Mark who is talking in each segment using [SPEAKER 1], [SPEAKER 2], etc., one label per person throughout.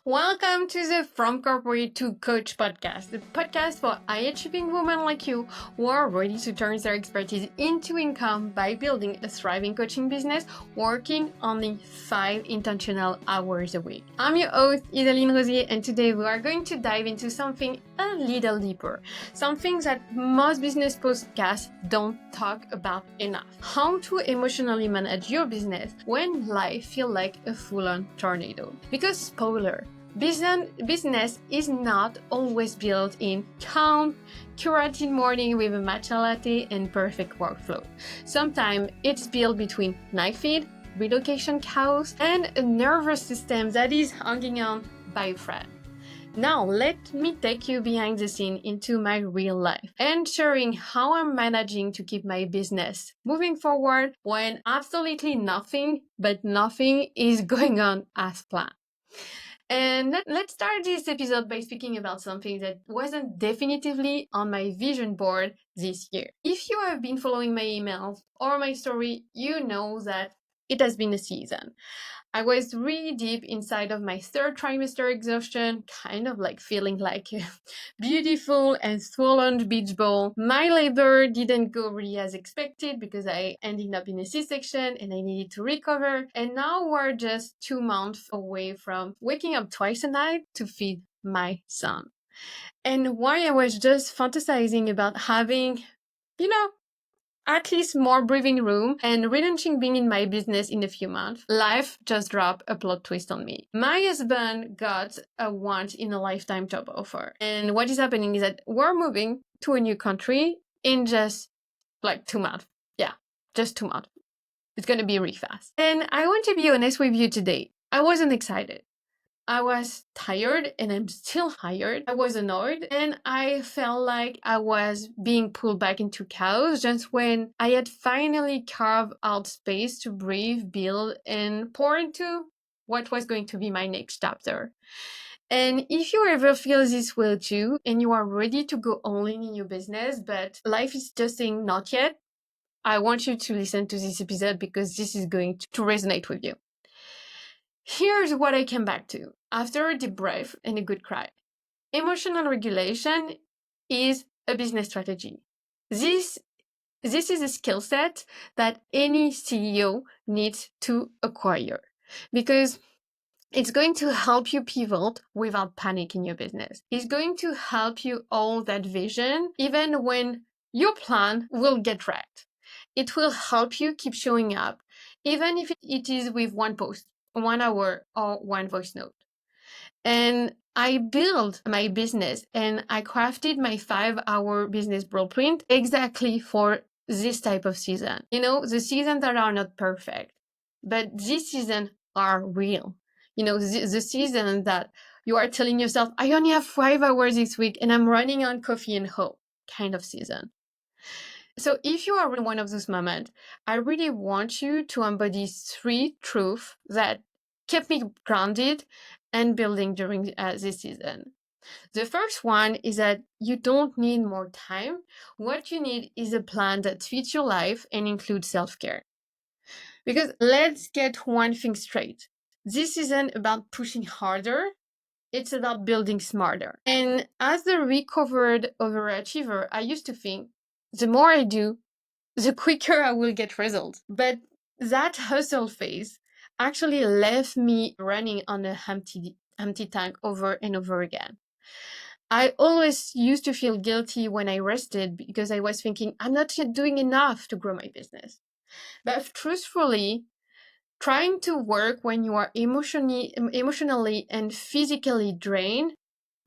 [SPEAKER 1] Welcome to the From Corporate to Coach podcast, the podcast for high-achieving women like you who are ready to turn their expertise into income by building a thriving coaching business, working only 5 intentional hours a week. I'm your host, Isaline Rosier, and today we are going to dive into something a little deeper, something that most business podcasts don't talk about enough. How to emotionally manage your business when life feels like a full-on tornado. Because spoiler, business is not always built in calm, curated morning with a matcha latte and perfect workflow. Sometimes it's built between night feed, relocation chaos, and a nervous system that is hanging on by a thread. Now, let me take you behind the scene into my real life and sharing how I'm managing to keep my business moving forward when absolutely nothing is going on as planned. And let's start this episode by speaking about something that wasn't definitively on my vision board this year. If you have been following my emails or my story, you know that it has been a season. I was really deep inside of my third trimester exhaustion, kind of like feeling like a beautiful and swollen beach ball. My labor didn't go really as expected because I ended up in a C-section and I needed to recover. And now we're just 2 months away from waking up twice a night to feed my son. And while I was just fantasizing about having, at least more breathing room and relaunching being in my business in a few months, life just dropped a plot twist on me. My husband got a once in a lifetime job offer. And what is happening is that we're moving to a new country in just like 2 months. Yeah, just 2 months. It's going to be really fast. And I want to be honest with you today. I wasn't excited. I was tired and I'm still tired. I was annoyed and I felt like I was being pulled back into chaos just when I had finally carved out space to breathe, build, and pour into what was going to be my next chapter. And if you ever feel this way too, and you are ready to go all in your business, but life is just saying not yet, I want you to listen to this episode because this is going to resonate with you. Here's what I came back to after a deep breath and a good cry. Emotional regulation is a business strategy. This is a skill set that any CEO needs to acquire because it's going to help you pivot without panic in your business. It's going to help you hold that vision even when your plan will get wrecked. It will help you keep showing up, even if it is with one post, 1 hour, or one voice note. And I built my business and I crafted my 5-hour business blueprint exactly for this type of season. The seasons that are not perfect, but this season are real. The season that you are telling yourself, I only have 5 hours this week and I'm running on coffee and hope kind of season. So if you are in one of those moments, I really want you to embody 3 truths that kept me grounded and building during this season. The first one is that you don't need more time. What you need is a plan that fits your life and includes self-care. Because let's get one thing straight. This isn't about pushing harder. It's about building smarter. And as a recovered overachiever, I used to think the more I do, the quicker I will get results. But that hustle phase actually left me running on a empty tank over and over again. I always used to feel guilty when I rested because I was thinking I'm not doing enough to grow my business. But truthfully, trying to work when you are emotionally and physically drained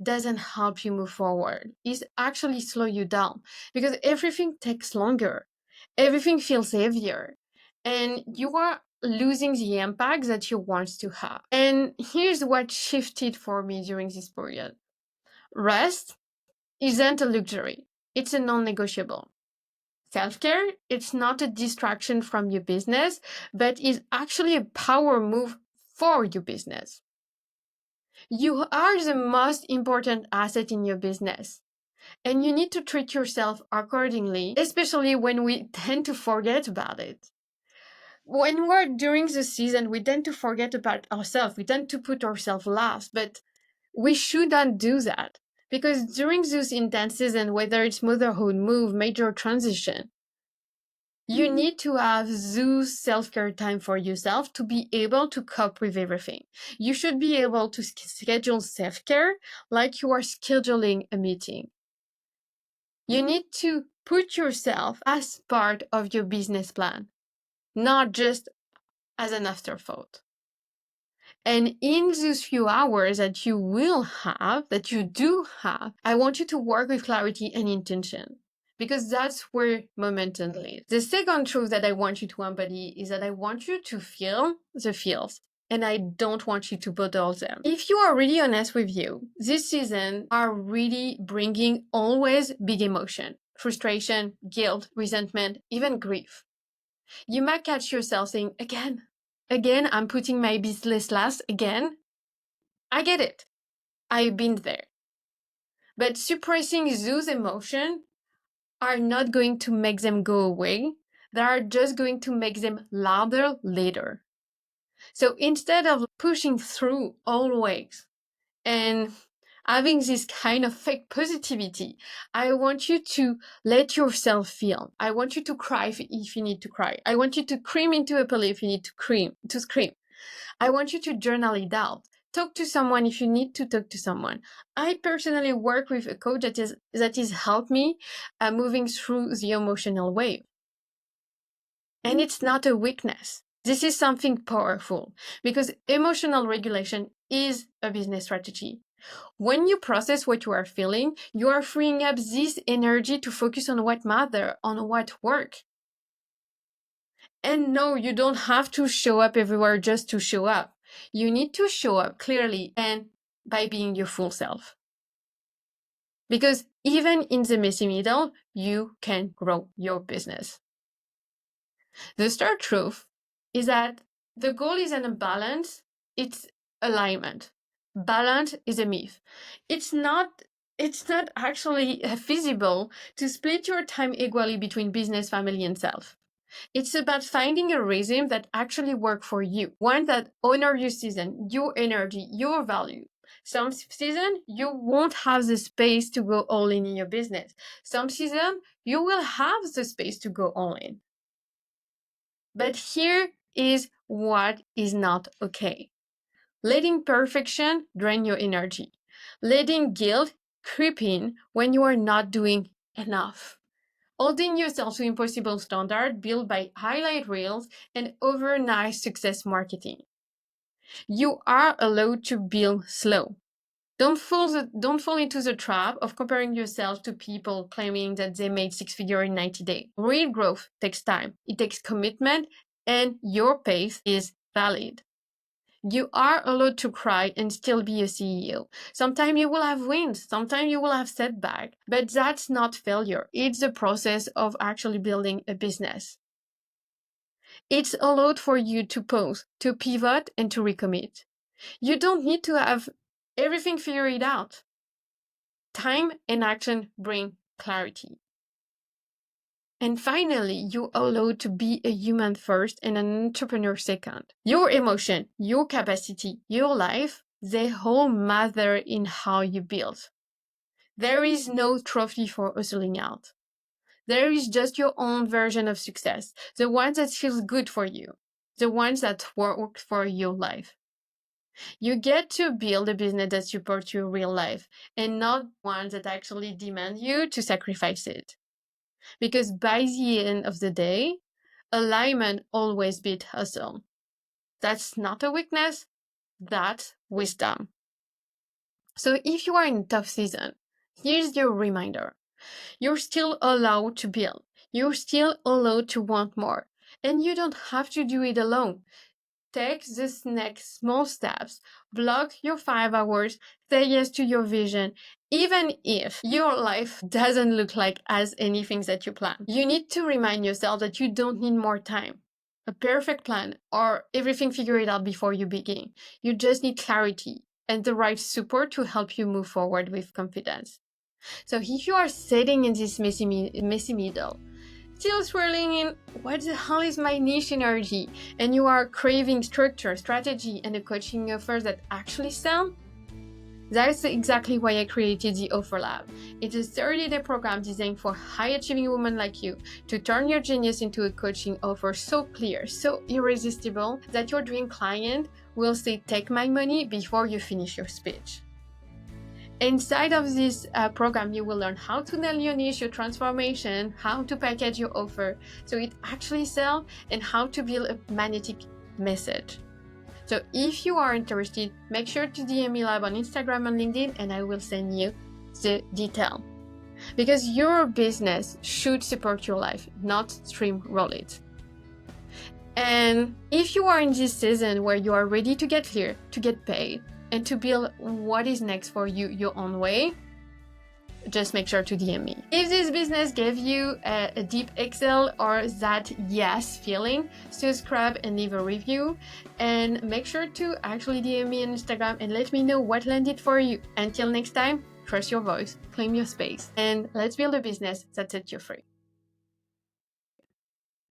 [SPEAKER 1] doesn't help you move forward. It actually slow you down because everything takes longer. Everything feels heavier. And you are losing the impact that you want to have. And here's what shifted for me during this period. Rest isn't a luxury. It's a non-negotiable. Self-care, it's not a distraction from your business, but is actually a power move for your business. You are the most important asset in your business, and you need to treat yourself accordingly, especially when we tend to forget about it. when we're during the season, we tend to forget about ourselves. We tend to put ourselves last, but we shouldn't do that. Because during those intense season, whether it's motherhood, move, major transition, you need to have those self-care time for yourself to be able to cope with everything. You should be able to schedule self-care like you are scheduling a meeting. You need to put yourself as part of your business plan, not just as an afterthought. And in those few hours that you will have, that you do have, I want you to work with clarity and intention, because that's where momentum leads. The second truth that I want you to embody is that I want you to feel the feels, and I don't want you to bottle them. If you are really honest with you, this season are really bringing always big emotion, frustration, guilt, resentment, even grief. You might catch yourself saying, again, I'm putting my business last again. I get it. I've been there. But suppressing those emotions are not going to make them go away. They are just going to make them louder later. So instead of pushing through always and having this kind of fake positivity, I want you to let yourself feel. I want you to cry if you need to cry. I want you to scream into a pillow if you need to scream. I want you to journal it out. Talk to someone if you need to talk to someone. I personally work with a coach that is helped me moving through the emotional wave. And it's not a weakness. This is something powerful because emotional regulation is a business strategy. When you process what you are feeling, you are freeing up this energy to focus on what matters, on what works. And no, you don't have to show up everywhere just to show up. You need to show up clearly and by being your full self. Because even in the messy middle, you can grow your business. The third truth is that the goal isn't a balance, it's alignment. Balance is a myth. It's not actually feasible to split your time equally between business, family, and self. It's about finding a rhythm that actually works for you, one that honors your season, your energy, your value. Some season you won't have the space to go all in your business. Some season you will have the space to go all in. But here is what is not okay. Letting perfection drain your energy. Letting guilt creep in when you are not doing enough. Holding yourself to impossible standards built by highlight reels and overnight success marketing. You are allowed to build slow. Don't fall into the trap of comparing yourself to people claiming that they made six figures in 90 days. Real growth takes time. It takes commitment, and your pace is valid. You are allowed to cry and still be a CEO. Sometimes you will have wins, sometimes you will have setback, but that's not failure. It's the process of actually building a business. It's allowed for you to pause, to pivot, and to recommit. You don't need to have everything figured out. Time and action bring clarity. And finally, you're allowed to be a human first and an entrepreneur second. Your emotion, your capacity, your life, they all matter in how you build. There is no trophy for hustling out. There is just your own version of success, the one that feels good for you, the ones that work for your life. You get to build a business that supports your real life and not one that actually demands you to sacrifice it. Because by the end of the day, alignment always beats hustle. That's not a weakness, that's wisdom. So if you are in a tough season, here's your reminder. You're still allowed to build. You're still allowed to want more. And you don't have to do it alone. Take this next small steps, block your 5 hours, say yes to your vision, even if your life doesn't look like as anything that you plan. You need to remind yourself that you don't need more time, a perfect plan, or everything figured out before you begin. You just need clarity and the right support to help you move forward with confidence. So if you are sitting in this messy middle, still swirling in what the hell is my niche energy, and you are craving structure, strategy, and a coaching offer that actually sell, that's exactly why I created the Offer Lab. It's a 30-day program designed for high-achieving women like you to turn your genius into a coaching offer so clear, so irresistible that your dream client will say, "Take my money," before you finish your speech. Inside of this program, you will learn how to nail your niche, your transformation, how to package your offer so it actually sells, and how to build a magnetic message. So if you are interested, make sure to DM me live on Instagram and LinkedIn, and I will send you the detail. Because your business should support your life, not streamroll it. And if you are in this season where you are ready to get clear, to get paid, and to build what is next for you your own way, just make sure to DM me. If this business gave you a deep exhale or that yes feeling, subscribe and leave a review, and make sure to actually DM me on Instagram and let me know what landed for you. Until next time, trust your voice, claim your space, and let's build a business that sets you free.